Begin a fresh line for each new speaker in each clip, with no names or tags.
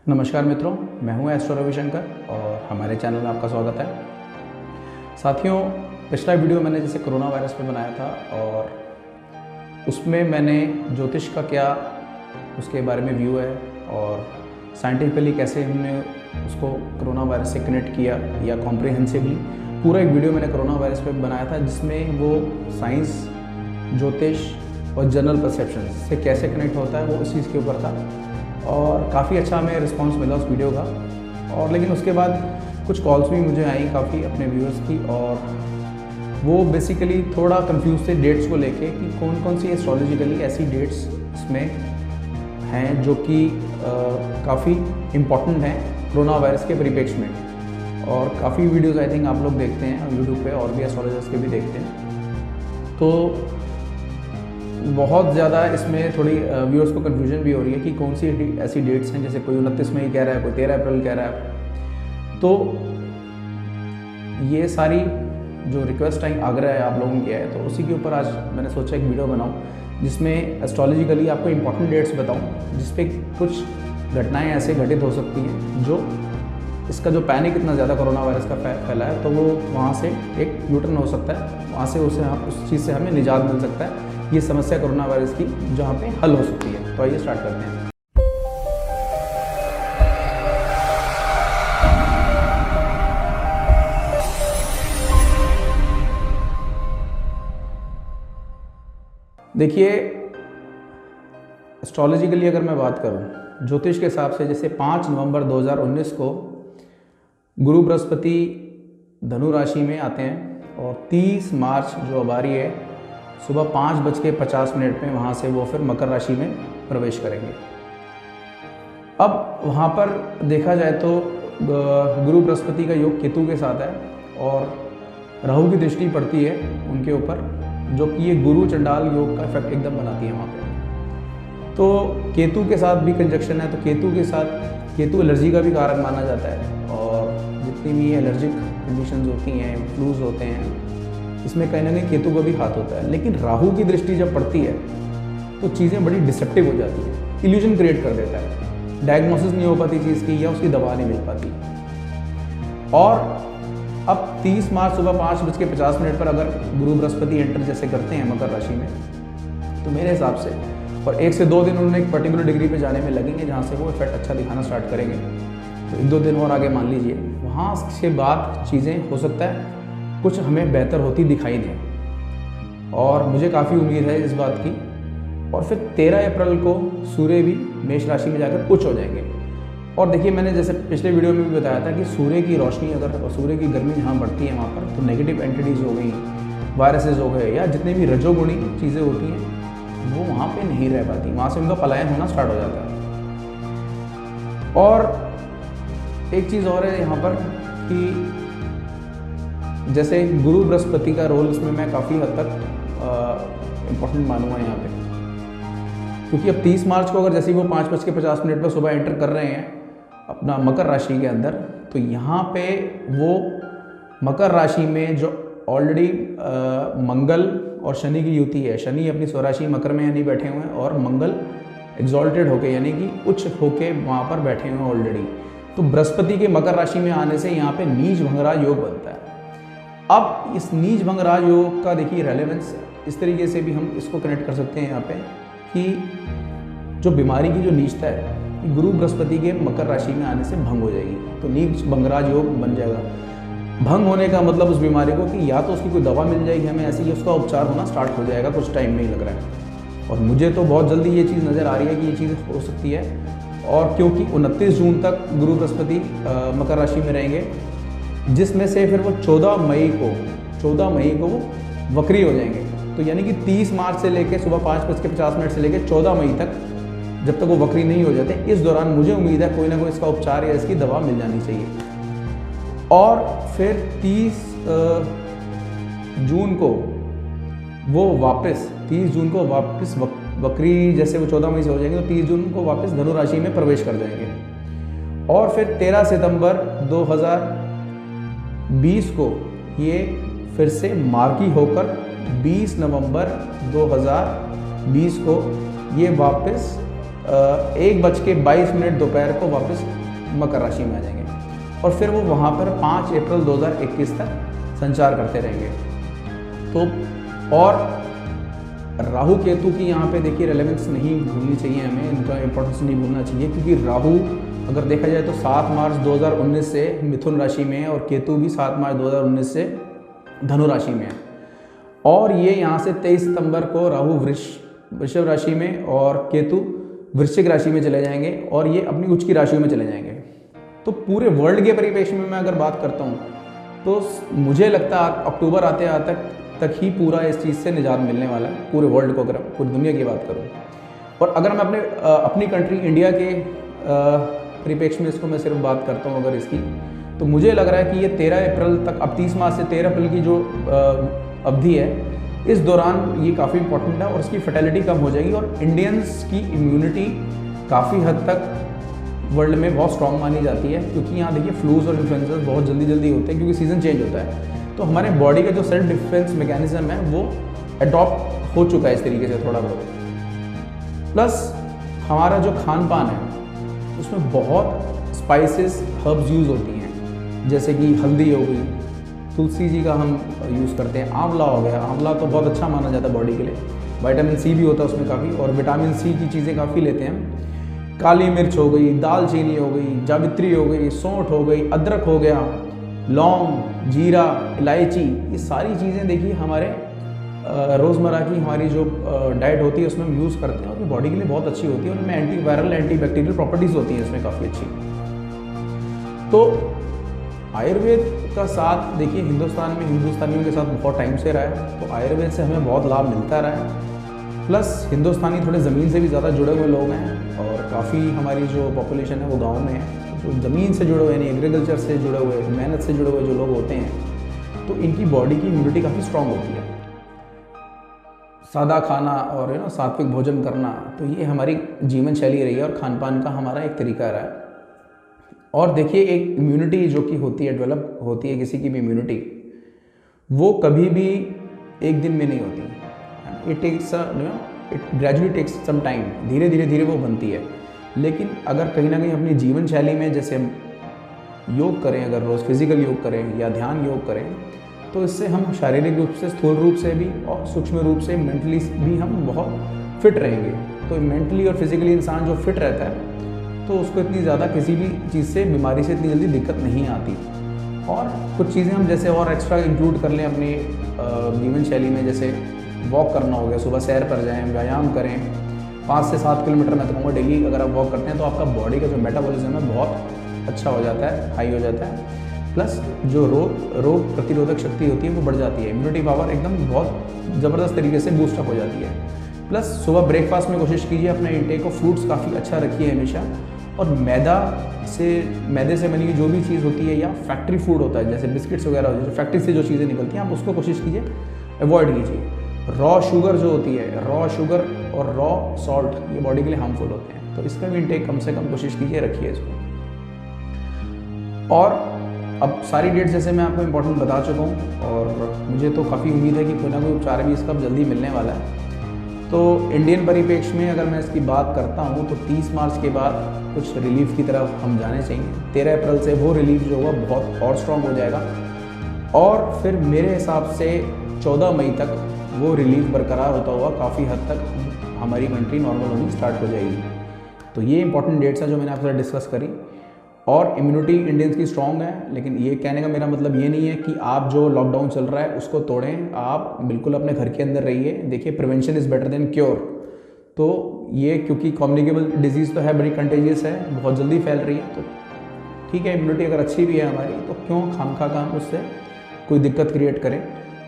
नमस्कार मित्रों, मैं हूं एस्ट्रो रविशंकर और हमारे चैनल में आपका स्वागत है। साथियों, पिछला वीडियो मैंने जैसे कोरोना वायरस पे बनाया था और उसमें मैंने ज्योतिष का क्या उसके बारे में व्यू है और साइंटिफिकली कैसे हमने उसको कोरोना वायरस से कनेक्ट किया या कॉम्प्रिहेंसिवली पूरा एक वीडियो मैंने कोरोना वायरस पे बनाया था, जिसमें वो साइंस, ज्योतिष और जनरल परसेप्शन से कैसे कनेक्ट होता है वो उस चीज़ के ऊपर था और काफ़ी अच्छा हमें रिस्पांस मिला उस वीडियो का। और लेकिन उसके बाद कुछ कॉल्स भी मुझे आई काफ़ी अपने व्यूअर्स की, और वो बेसिकली थोड़ा कंफ्यूज थे डेट्स को लेके कि कौन कौन सी एस्ट्रोलॉजिकली ऐसी डेट्स इसमें हैं जो कि काफ़ी इम्पॉर्टेंट हैं कोरोना वायरस के परिप्रेक्ष्य में। और काफ़ी वीडियोज़ आई थिंक आप लोग देखते हैं यूट्यूब पे और भी एस्ट्रोलॉजर्स के भी देखते हैं, तो बहुत ज़्यादा इसमें थोड़ी व्यूअर्स को कन्फ्यूजन भी हो रही है कि कौन सी ऐसी डेट्स हैं, जैसे कोई 29 मई कह रहा है, कोई 13 अप्रैल कह रहा है। तो ये सारी जो रिक्वेस्ट आई आग्रह है आप लोगों ने किया है, तो उसी के ऊपर आज मैंने सोचा एक वीडियो बनाऊं जिसमें एस्ट्रोलॉजिकली आपको इंपॉर्टेंट डेट्स बताऊं, जिसपे कुछ घटनाएं ऐसे घटित हो सकती हैं जो इसका जो पैनिक इतना ज़्यादा कोरोना वायरस का फैला है, तो वो वहाँ से एक यूटर्न हो सकता है, वहाँ से उस चीज़ से हमें निजात मिल सकता है। ये समस्या कोरोना वायरस की जहाँ पे हल हो सकती है। तो आइए स्टार्ट करते हैं। देखिए, एस्ट्रोलॉजिकली अगर मैं बात करूं ज्योतिष के हिसाब से, जैसे 5 नवंबर 2019 को गुरु बृहस्पति धनु राशि में आते हैं और 30 मार्च जो अब आ रही है सुबह 5:50 में वहाँ से वो फिर मकर राशि में प्रवेश करेंगे। अब वहाँ पर देखा जाए तो गुरु बृहस्पति का योग केतु के साथ है और राहु की दृष्टि पड़ती है उनके ऊपर, जो कि ये गुरु चंडाल योग का इफेक्ट एकदम बनाती है वहाँ पे। तो केतु के साथ भी कंजक्शन है, तो केतु के साथ केतु एलर्जी का भी कारक माना जाता है, और जितनी भी एलर्जिक कंडीशंस होती हैं, फ्लूज होते हैं, इसमें कहीं ना कहीं केतु का भी हाथ होता है। लेकिन राहु की दृष्टि जब पड़ती है तो चीज़ें बड़ी डिसेप्टिव हो जाती हैं, इल्यूजन क्रिएट कर देता है, डायग्नोसिस नहीं हो पाती चीज़ की या उसकी दवा नहीं मिल पाती। और अब 30 मार्च सुबह 5:50 पर अगर गुरु बृहस्पति एंटर जैसे करते हैं मकर राशि में, तो मेरे हिसाब से और 1 से 2 दिन उन्होंने एक पर्टिकुलर डिग्री पे जाने में लगेंगे जहाँ से वो इफेक्ट अच्छा दिखाना स्टार्ट करेंगे। तो 1-2 दिन और आगे मान लीजिए, वहाँ से बाद चीज़ें हो सकता है कुछ हमें बेहतर होती दिखाई दें, और मुझे काफ़ी उम्मीद है इस बात की। और फिर 13 अप्रैल को सूर्य भी मेष राशि में जाकर उच्च हो जाएंगे। और देखिए, मैंने जैसे पिछले वीडियो में भी बताया था कि सूर्य की रोशनी अगर और सूर्य की गर्मी जहाँ बढ़ती है वहाँ पर, तो नेगेटिव एंटिटीज़ हो गई, वायरसेस हो गए, या जितने भी रजोगुणी चीज़ें होती हैं वो वहाँ पे नहीं रह पाती, वहाँ से उनका पलायन होना स्टार्ट हो जाता है। और एक चीज़ और है यहाँ पर कि जैसे गुरु बृहस्पति का रोल इसमें मैं काफ़ी हद तक इम्पोर्टेंट मानूंगा यहाँ पे, क्योंकि अब 30 मार्च को अगर जैसे ही वो 5:50 पर सुबह एंटर कर रहे हैं अपना मकर राशि के अंदर, तो यहाँ पे वो मकर राशि में जो ऑलरेडी मंगल और शनि की युति है, शनि अपनी स्वराशि मकर में यानी बैठे हुए हैं और मंगल एग्जॉल्टेड होके यानी कि उच्च होके वहाँ पर बैठे हुए हैं ऑलरेडी। तो बृहस्पति के मकर राशि में आने से यहाँ पे नीच भंगराज योग बनता है। अब इस नीच भंगराज योग का देखिए रेलेवेंस इस तरीके से भी हम इसको कनेक्ट कर सकते हैं यहाँ पे कि जो बीमारी की जो नीचता है गुरु बृहस्पति के मकर राशि में आने से भंग हो जाएगी, तो नीच भंगराज योग बन जाएगा। भंग होने का मतलब उस बीमारी को कि या तो उसकी कोई दवा मिल जाएगी हमें ऐसी, उसका उपचार होना स्टार्ट हो जाएगा, कुछ टाइम नहीं लग रहा है। और मुझे तो बहुत जल्दी ये चीज़ नज़र आ रही है कि ये चीज़ हो सकती है। और क्योंकि 29 जून तक गुरु बृहस्पति मकर राशि में रहेंगे, जिसमें से फिर वो 14 मई को वो वक्री हो जाएंगे। तो यानी कि 30 मार्च से लेकर सुबह 5:50 से लेकर 14 मई तक जब तक वो वक्री नहीं हो जाते, इस दौरान मुझे उम्मीद है कोई ना कोई इसका उपचार या इसकी दवा मिल जानी चाहिए। और फिर 30 जून को वो वापस वक्री, जैसे वो 14 मई से हो जाएंगे तो 30 जून को वापस धनु राशि में प्रवेश कर जाएंगे। और फिर 13 सितंबर 2020 को ये फिर से मार्गी होकर 20 नवंबर 2020 को ये वापस 1:22 दोपहर को वापस मकर राशि में आ जाएंगे और फिर वो वहाँ पर 5 अप्रैल 2021 तक संचार करते रहेंगे। तो और राहु केतु की यहाँ पे देखिए रेलेवेंस नहीं भूलनी चाहिए हमें, इनका इंपॉर्टेंस नहीं भूलना चाहिए, क्योंकि राहु अगर देखा जाए तो 7 मार्च 2019 से मिथुन राशि में है और केतु भी 7 मार्च 2019 से धनु राशि में है। और ये यहाँ से 23 सितंबर को राहु वृषभ राशि में और केतु वृश्चिक राशि में चले जाएंगे और ये अपनी उच्च की राशियों में चले जाएंगे। तो पूरे वर्ल्ड के परिप्रेक्ष्य में मैं अगर बात करता हूँ तो मुझे लगता है अक्टूबर आते आते तक ही पूरा इस चीज़ से निजात मिलने वाला है, पूरे वर्ल्ड को अगर पूरी दुनिया की बात करूँ। और अगर मैं अपनी कंट्री इंडिया के परिप्रेक्ष्य में इसको मैं सिर्फ बात करता हूँ अगर इसकी, तो मुझे लग रहा है कि ये 13 अप्रैल तक, अब 30 मार्च से 13 अप्रैल की जो अवधि है, इस दौरान ये काफ़ी इंपॉर्टेंट है और इसकी फर्टिलिटी कम हो जाएगी और इंडियंस की इम्यूनिटी काफ़ी हद तक वर्ल्ड में बहुत स्ट्रॉन्ग मानी जाती है, क्योंकि यहाँ देखिए फ्लूज और इन्फ्लुएंजास बहुत जल्दी होते हैं क्योंकि सीज़न चेंज होता है। तो हमारे बॉडी का जो सेल्फ डिफेंस मैकेनिज्म है वो अडॉप्ट हो चुका है इस तरीके से थोड़ा बहुत। प्लस हमारा जो खान पान है उसमें बहुत स्पाइसेस हर्ब्स यूज़ होती हैं, जैसे कि हल्दी हो गई, तुलसी जी का हम यूज़ करते हैं, आंवला हो गया। आंवला तो बहुत अच्छा माना जाता है बॉडी के लिए, विटामिन सी भी होता है उसमें काफ़ी, और विटामिन सी की चीज़ें काफ़ी लेते हैं। काली मिर्च हो गई, दालचीनी हो गई, जावित्री हो गई, सौंठ हो गई, अदरक हो गया, लौंग, जीरा, इलायची, ये सारी चीज़ें देखिए हमारे रोज़मर्रा की हमारी जो डाइट होती है उसमें हम यूज़ करते हैं और ये बॉडी के लिए बहुत अच्छी होती है और उनमें anti viral anti bacterial properties होती हैं इसमें काफ़ी अच्छी। तो आयुर्वेद का साथ देखिए हिंदुस्तान में हिंदुस्तानियों के साथ बहुत टाइम से रहा है, तो आयुर्वेद से हमें बहुत लाभ मिलता रहा है। प्लस हिंदुस्तानी थोड़े ज़मीन से भी ज़्यादा जुड़े हुए लोग हैं और काफ़ी हमारी जो पॉपुलेशन है वो गांव में है, तो ज़मीन से जुड़े हुए यानी एग्रीकल्चर से जुड़े हुए, मेहनत से जुड़े हुए जो लोग होते हैं, तो इनकी बॉडी की इम्यूनिटी काफ़ी स्ट्रांग होती है। सादा खाना और सात्विक भोजन करना, तो ये हमारी जीवन शैली रही है और खान पान का हमारा एक तरीका रहा है। और देखिए एक इम्यूनिटी जो कि होती है, डेवलप होती है किसी की भी इम्यूनिटी, वो कभी भी एक दिन में नहीं होती। It gradually takes some time, धीरे धीरे वो बनती है। लेकिन अगर कहीं ना कहीं अपनी जीवन शैली में जैसे योग करें, अगर रोज़ फिजिकल योग करें या ध्यान योग करें, तो इससे हम शारीरिक रूप से, स्थूल रूप से भी और सूक्ष्म रूप से, मेंटली भी हम बहुत फिट रहेंगे। तो मेंटली और फिजिकली इंसान जो फिट रहता है तो उसको इतनी ज़्यादा किसी भी चीज़ से, बीमारी से इतनी जल्दी दिक्कत नहीं आती। और कुछ चीज़ें हम जैसे और एक्स्ट्रा इंक्लूड कर लें अपनी जीवन शैली में, जैसे वॉक करना हो गया, सुबह सैर पर जाएं, व्यायाम करें, 5 से 7 किलोमीटर मैं तो कहूँगा डेली अगर आप वॉक करते हैं तो आपका बॉडी का जो मेटाबॉलिज्म है बहुत अच्छा हो जाता है, हाई हो जाता है। प्लस जो रोग प्रतिरोधक शक्ति होती है वो बढ़ जाती है, इम्यूनिटी पावर एकदम बहुत ज़बरदस्त तरीके से बूस्टअप हो जाती है। प्लस सुबह ब्रेकफास्ट में कोशिश कीजिए अपने इंटेक ऑफ फ्रूट्स काफ़ी अच्छा रखिए हमेशा, और मैदे से बनी हुई जो भी चीज़ होती है या फैक्ट्री फूड होता है जैसे बिस्किट्स वगैरह होती है, जो फैक्ट्री से जो चीज़ें निकलती हैं आप उसको कोशिश कीजिए अवॉइड कीजिए। रॉ शुगर जो होती है, रॉ शुगर और रॉ सॉल्ट ये बॉडी के लिए हार्मफुल होते हैं, तो इसका भी इंटेक कम से कम कोशिश कीजिए, रखिए इसको। और अब सारी डेट्स जैसे मैं आपको इम्पोर्टेंट बता चुका हूँ और मुझे तो काफ़ी उम्मीद है कि कोई ना कोई उपचार भी इसका जल्दी मिलने वाला है। तो इंडियन परिप्रेक्ष्य में अगर मैं इसकी बात करता हूँ तो 30 मार्च के बाद कुछ रिलीफ की तरफ हम जाने चाहिए। 13 अप्रैल से वो रिलीफ जो होगा बहुत और स्ट्रॉन्ग हो जाएगा और फिर मेरे हिसाब से 14 मई तक वो रिलीफ बरकरार होता हुआ काफ़ी हद तक हमारी कंट्री नॉर्मल होनी स्टार्ट हो जाएगी। तो ये इंपॉर्टेंट डेट्स हैं जो मैंने आपसे डिस्कस करी। और इम्यूनिटी इंडियंस की स्ट्रॉन्ग है, लेकिन ये कहने का मेरा मतलब ये नहीं है कि आप जो लॉकडाउन चल रहा है उसको तोड़ें। आप बिल्कुल अपने घर के अंदर रहिए। देखिए prevention is better than cure. तो ये क्योंकि कम्युनिकेबल डिजीज़ तो है, बड़ी कंटेजियस है, बहुत जल्दी फैल रही है, तो ठीक है इम्यूनिटी अगर अच्छी भी है हमारी तो क्यों खामखा का हम उससे कोई दिक्कत क्रिएट करें।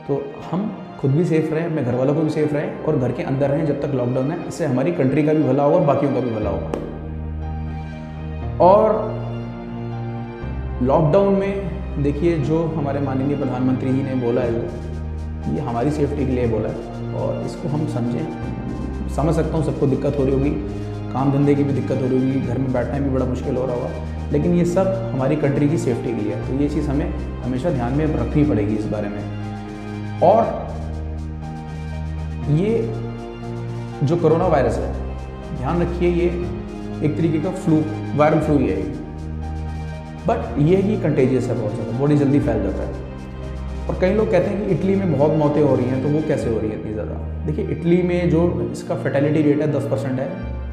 तो हम खुद भी सेफ़ रहें, अपने घर वालों को भी सेफ़ रहें और घर के अंदर रहें जब तक लॉकडाउन है। इससे हमारी कंट्री का भी भला होगा और बाकियों का भी भला होगा। और लॉकडाउन में देखिए जो हमारे माननीय प्रधानमंत्री जी ने बोला है ये हमारी सेफ्टी के लिए बोला है और इसको हम समझ सकता हूँ सबको दिक्कत हो रही होगी, काम धंधे की भी दिक्कत हो रही होगी, घर में बैठना भी बड़ा मुश्किल हो रहा होगा, लेकिन ये सब हमारी कंट्री की सेफ्टी के लिए है। तो ये चीज़ हमें हमेशा ध्यान में रखनी पड़ेगी इस बारे में। और ये जो कोरोना वायरस है ध्यान रखिए ये एक तरीके का फ्लू, वायरल फ्लू ही है ये। बट ये है कि कंटेजियस है बहुत ज़्यादा, बॉडी जल्दी फैल जाता है। और कई लोग कहते हैं कि इटली में बहुत मौतें हो रही हैं, तो वो कैसे हो रही है इतनी ज़्यादा? देखिए, इटली में जो इसका फर्टेलिटी रेट है 10% है,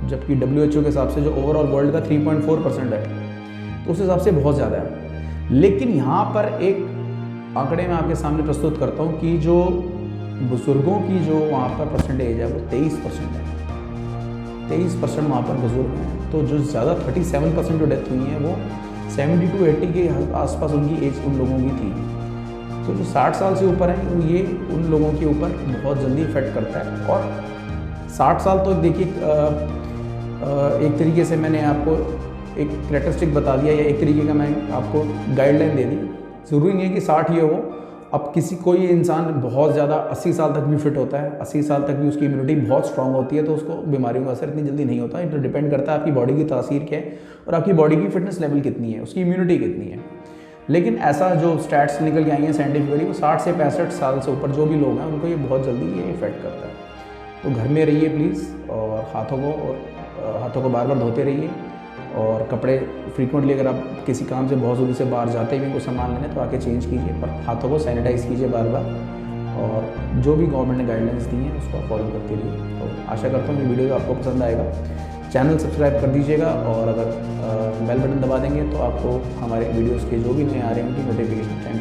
जबकि WHO के हिसाब से जो ओवरऑल वर्ल्ड का 3.4% है, तो उस हिसाब से बहुत ज़्यादा है। लेकिन यहाँ पर एक आंकड़े मैं आपके सामने प्रस्तुत करता हूँ कि जो बुज़ुर्गों की जो वहाँ पर परसेंटेज है वो 23% है। 23% वहाँ पर बुज़ुर्ग हैं। तो जो ज़्यादा 37% जो डेथ हुई है वो 70 to 80 के आसपास उनकी एज उन लोगों की थी। तो जो 60 साल से ऊपर हैं ये उन लोगों के ऊपर बहुत जल्दी इफेक्ट करता है। और 60 साल तो देखिए एक तरीके से मैंने आपको एक कैरेक्टरिस्टिक बता दिया, या एक तरीके का मैं आपको गाइडलाइन दे दी। ज़रूरी नहीं है कि 60 ही हो। अब कोई इंसान बहुत ज़्यादा 80 साल तक भी फिट होता है, 80 साल तक भी उसकी इम्यूनिटी बहुत स्ट्रांग होती है, तो उसको बीमारियों का असर इतनी जल्दी नहीं होता। तो डिपेंड करता है आपकी बॉडी की तासीर क्या है और आपकी बॉडी की फिटनेस लेवल कितनी है, उसकी इम्यूनिटी कितनी है। लेकिन ऐसा जो स्टैट्स निकल के आई हैं साइंटिफिकली, वो 60 से 65 साल से ऊपर जो भी लोग हैं उनको ये बहुत जल्दी ये इफेक्ट करता है। तो घर में रहिए प्लीज़, और हाथों को बार बार धोते रहिए, और कपड़े फ्रीक्वेंटली अगर आप किसी काम से बहुत जल्दी से बाहर जाते हुए कुछ सामान लेने तो आके चेंज कीजिए, पर हाथों को सैनिटाइज़ कीजिए बार बार, और जो भी गवर्नमेंट ने गाइडलाइंस दी हैं उसको फॉलो करते रहिए। तो आशा करता हूँ ये वीडियो आपको पसंद आएगा। चैनल सब्सक्राइब कर दीजिएगा, और अगर बेल बटन दबा देंगे तो आपको हमारे वीडियोज़ के जो भी नए आ रहे हैं उनकी नोटिफिकेशन टाइम